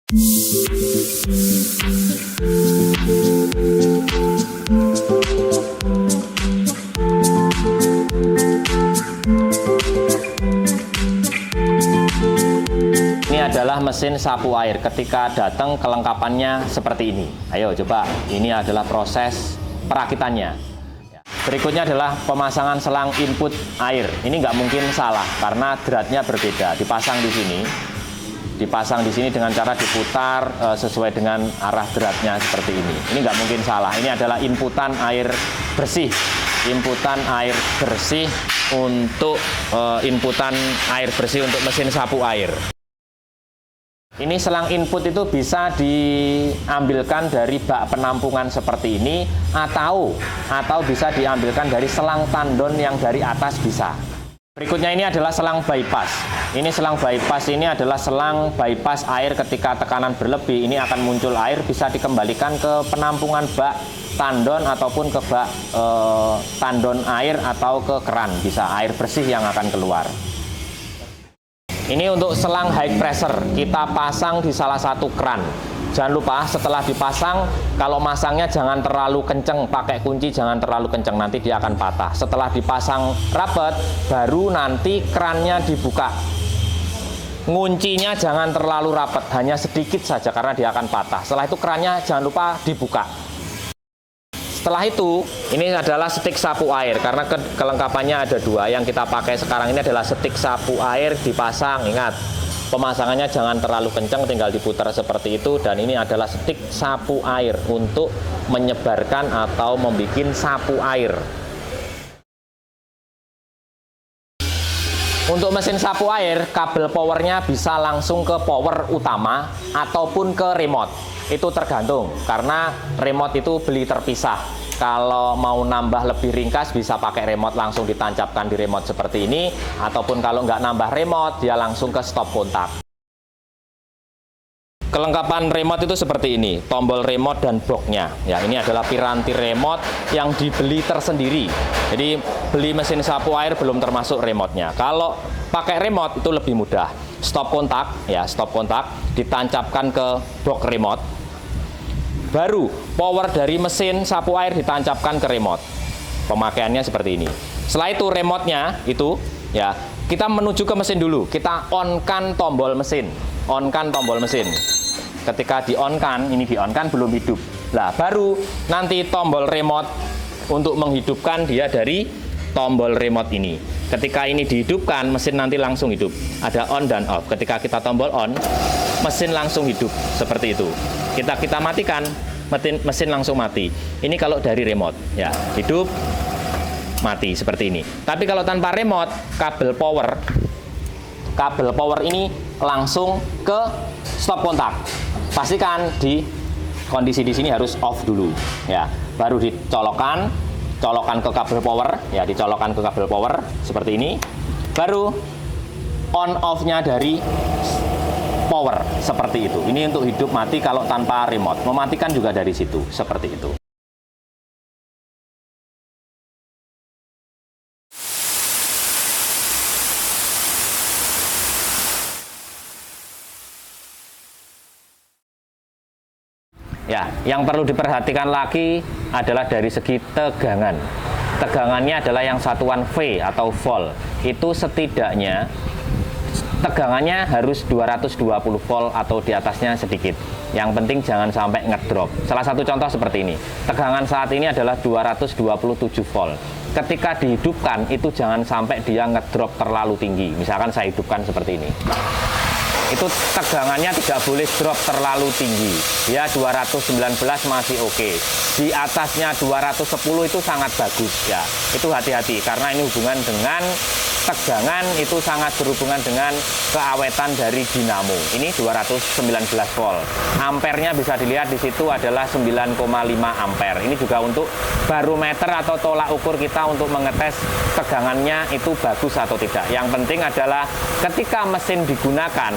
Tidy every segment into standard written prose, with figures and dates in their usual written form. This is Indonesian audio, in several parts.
Ini adalah mesin sapu air. Ketika datang kelengkapannya seperti ini. Ayo coba, ini adalah proses perakitannya. Berikutnya adalah pemasangan selang input air. Ini nggak mungkin salah karena dratnya berbeda. Dipasang di sini. Dipasang di sini dengan cara diputar sesuai dengan arah dratnya seperti ini. Ini nggak mungkin salah. Ini adalah inputan air bersih. Inputan air bersih untuk inputan air bersih untuk mesin sapu air. Ini selang input itu bisa diambilkan dari bak penampungan seperti ini atau bisa diambilkan dari selang tandon yang dari atas bisa. Berikutnya ini adalah selang bypass. Ini selang bypass ini adalah selang bypass air ketika tekanan berlebih. Ini akan muncul air, bisa dikembalikan ke penampungan bak tandon ataupun ke bak tandon air atau ke keran. Bisa air bersih yang akan keluar. Ini untuk selang high pressure. Kita pasang di salah satu keran. Jangan lupa setelah dipasang, kalau masangnya jangan terlalu kenceng, pakai kunci jangan terlalu kenceng, nanti dia akan patah. Setelah dipasang rapat, baru nanti kerannya dibuka. Nguncinya jangan terlalu rapat, hanya sedikit saja karena dia akan patah. Setelah itu kerannya jangan lupa dibuka. Setelah itu, ini adalah stik sapu air, karena kelengkapannya ada dua. Yang kita pakai sekarang ini adalah stik sapu air dipasang. Ingat, pemasangannya jangan terlalu kencang, tinggal diputar seperti itu. Dan ini adalah stik sapu air untuk menyebarkan atau membuat sapu air. Untuk mesin sapu air, kabel powernya bisa langsung ke power utama ataupun ke remote. Itu tergantung, karena remote itu beli terpisah. Kalau mau nambah lebih ringkas, bisa pakai remote langsung ditancapkan di remote seperti ini. Ataupun kalau nggak nambah remote, dia langsung ke stop kontak. Kelengkapan remote itu seperti ini, tombol remote dan boxnya. Ya, ini adalah piranti remote yang dibeli tersendiri. Jadi beli mesin sapu air belum termasuk remote-nya. Kalau pakai remote itu lebih mudah. Stop kontak, ya stop kontak, ditancapkan ke box remote. Baru power dari mesin sapu air ditancapkan ke remote. Pemakaiannya seperti ini. Setelah itu remote-nya itu, ya kita menuju ke mesin dulu. Kita on-kan tombol mesin. On-kan tombol mesin. Ketika di-on-kan, ini di-on-kan belum hidup. Nah, baru nanti tombol remote untuk menghidupkan dia dari tombol remote ini. Ketika ini dihidupkan, mesin nanti langsung hidup. Ada on dan off. Ketika kita tombol on, mesin langsung hidup. Seperti itu. Kita matikan, mesin langsung mati. Ini kalau dari remote, ya hidup, mati seperti ini. Tapi kalau tanpa remote, kabel power ini langsung ke stop kontak. Pastikan di kondisi di sini harus off dulu, ya. Baru dicolokkan ke kabel power, ya dicolokkan ke kabel power seperti ini. Baru on off-nya dari power seperti itu. Ini untuk hidup mati kalau tanpa remote. Mematikan juga dari situ, seperti itu. Ya, yang perlu diperhatikan lagi adalah dari segi tegangan. Tegangannya adalah yang satuan V atau volt. Itu setidaknya tegangannya harus 220 volt atau di atasnya sedikit. Yang penting jangan sampai ngedrop. Salah satu contoh seperti ini. Tegangan saat ini adalah 227 volt. Ketika dihidupkan itu jangan sampai dia ngedrop terlalu tinggi. Misalkan saya hidupkan seperti ini. Itu tegangannya tidak boleh drop terlalu tinggi. Ya 219 masih oke. Di atasnya 210 itu sangat bagus ya. Itu hati-hati karena ini hubungan dengan tegangan itu sangat berhubungan dengan keawetan dari dinamo. Ini 219 volt. Ampernya bisa dilihat di situ adalah 9,5 ampere. Ini juga untuk barometer atau tolak ukur kita untuk mengetes tegangannya itu bagus atau tidak. Yang penting adalah ketika mesin digunakan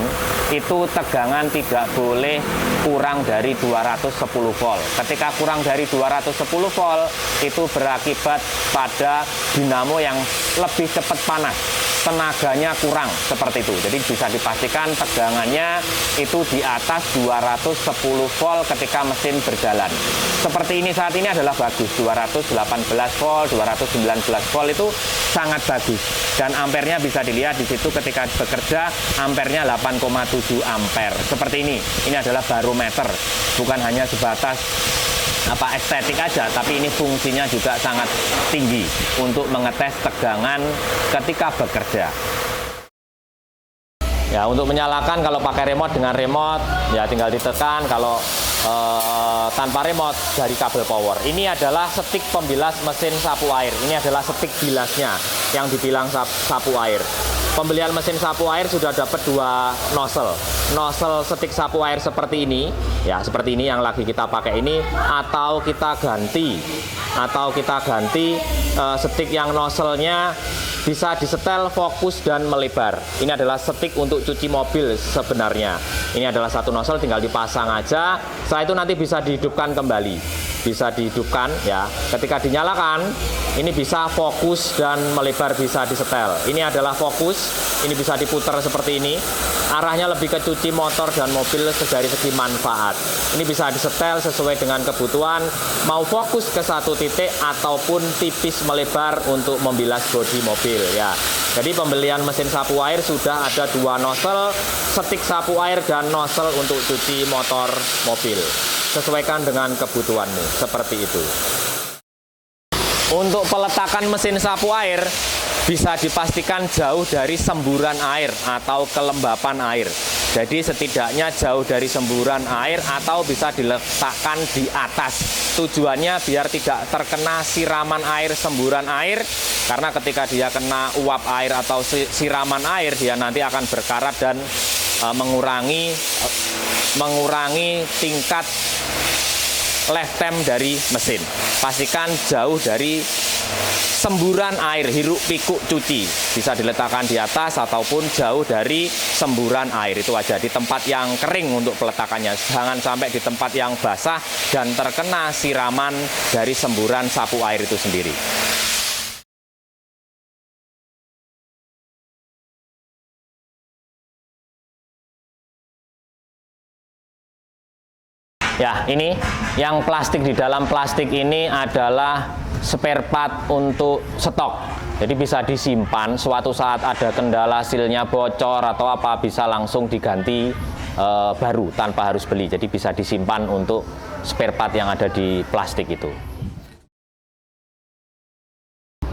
itu tegangan tidak boleh kurang dari 210 volt. Ketika kurang dari 210 volt itu berakibat pada dinamo yang lebih cepat panas. tenaganya kurang, seperti itu. Jadi bisa dipastikan tegangannya itu di atas 210 volt ketika mesin berjalan. Seperti ini saat ini adalah bagus, 218 volt, 219 volt itu sangat bagus. Dan ampernya bisa dilihat di situ ketika bekerja, ampernya 8,7 ampere. Seperti ini adalah barometer, bukan hanya sebatas estetik aja, tapi ini fungsinya juga sangat tinggi untuk mengetes tegangan ketika bekerja. Ya, untuk menyalakan kalau pakai remote, dengan remote ya tinggal ditekan, kalau tanpa remote dari kabel power. Ini adalah setik pembilas mesin sapu air. Ini adalah setik bilasnya yang dibilang sapu air. Pembelian mesin sapu air sudah dapat 2 nozzle. Nozzle setik sapu air seperti ini, ya seperti ini yang lagi kita pakai ini, atau kita ganti setik yang nozzle-nya bisa disetel, fokus, dan melebar. Ini adalah setik untuk cuci mobil sebenarnya. Ini adalah satu nozzle, tinggal dipasang aja. Setelah itu nanti bisa dihidupkan kembali. Bisa dihidupkan ya. Ketika dinyalakan, ini bisa fokus dan melebar, bisa disetel. Ini adalah fokus, ini bisa diputar seperti ini. Arahnya lebih ke cuci motor dan mobil dari segi manfaat. Ini bisa disetel sesuai dengan kebutuhan, mau fokus ke satu titik ataupun tipis melebar untuk membilas bodi mobil ya. Jadi pembelian mesin sapu air sudah ada 2 nozzle, setik sapu air dan nozzle untuk cuci motor mobil. Sesuaikan dengan kebutuhanmu, seperti itu. Untuk peletakan mesin sapu air bisa dipastikan jauh dari semburan air atau kelembapan air. Jadi setidaknya jauh dari semburan air atau bisa diletakkan di atas. Tujuannya biar tidak terkena siraman air, semburan air, karena ketika dia kena uap air atau siraman air, dia nanti akan berkarat dan mengurangi tingkat lifetime dari mesin. Pastikan jauh dari semburan air, hiruk pikuk cuci. Bisa diletakkan di atas ataupun jauh dari semburan air. Itu aja, di tempat yang kering untuk peletakannya. Jangan sampai di tempat yang basah dan terkena siraman dari semburan sapu air itu sendiri. Ya, ini yang plastik, di dalam plastik ini adalah spare part untuk stok. Jadi bisa disimpan, suatu saat ada kendala, silnya bocor atau apa, bisa langsung diganti baru tanpa harus beli. Jadi bisa disimpan untuk spare part yang ada di plastik itu.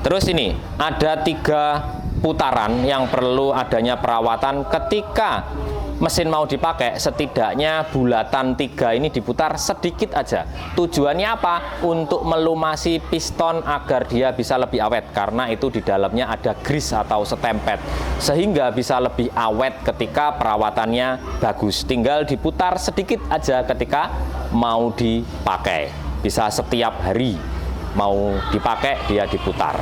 Terus ini ada 3 putaran yang perlu adanya perawatan ketika mesin mau dipakai. Setidaknya bulatan 3 ini diputar sedikit aja. Tujuannya apa? Untuk melumasi piston agar dia bisa lebih awet, karena itu di dalamnya ada grease atau setempet, sehingga bisa lebih awet ketika perawatannya bagus. Tinggal diputar sedikit aja ketika mau dipakai. Bisa setiap hari mau dipakai dia diputar.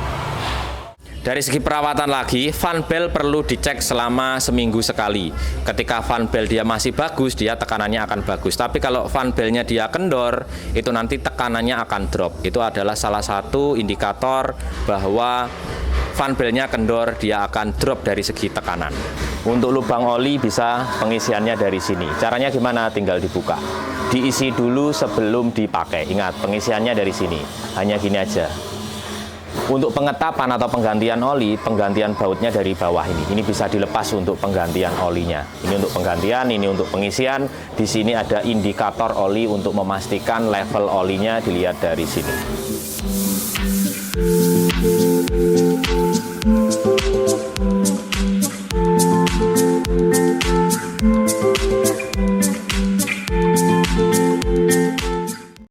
Dari segi perawatan lagi, fan bel perlu dicek selama seminggu sekali. Ketika fan bel dia masih bagus, dia tekanannya akan bagus. Tapi kalau fan belnya dia kendor, itu nanti tekanannya akan drop. Itu adalah salah satu indikator bahwa fan belnya kendor, dia akan drop dari segi tekanan. Untuk lubang oli bisa pengisiannya dari sini. Caranya gimana? Tinggal dibuka. Diisi dulu sebelum dipakai. Ingat, pengisiannya dari sini. Hanya gini aja. Untuk pengetapan atau penggantian oli, penggantian bautnya dari bawah ini. Ini bisa dilepas untuk penggantian olinya. Ini untuk penggantian, ini untuk pengisian. Di sini ada indikator oli untuk memastikan level olinya, dilihat dari sini.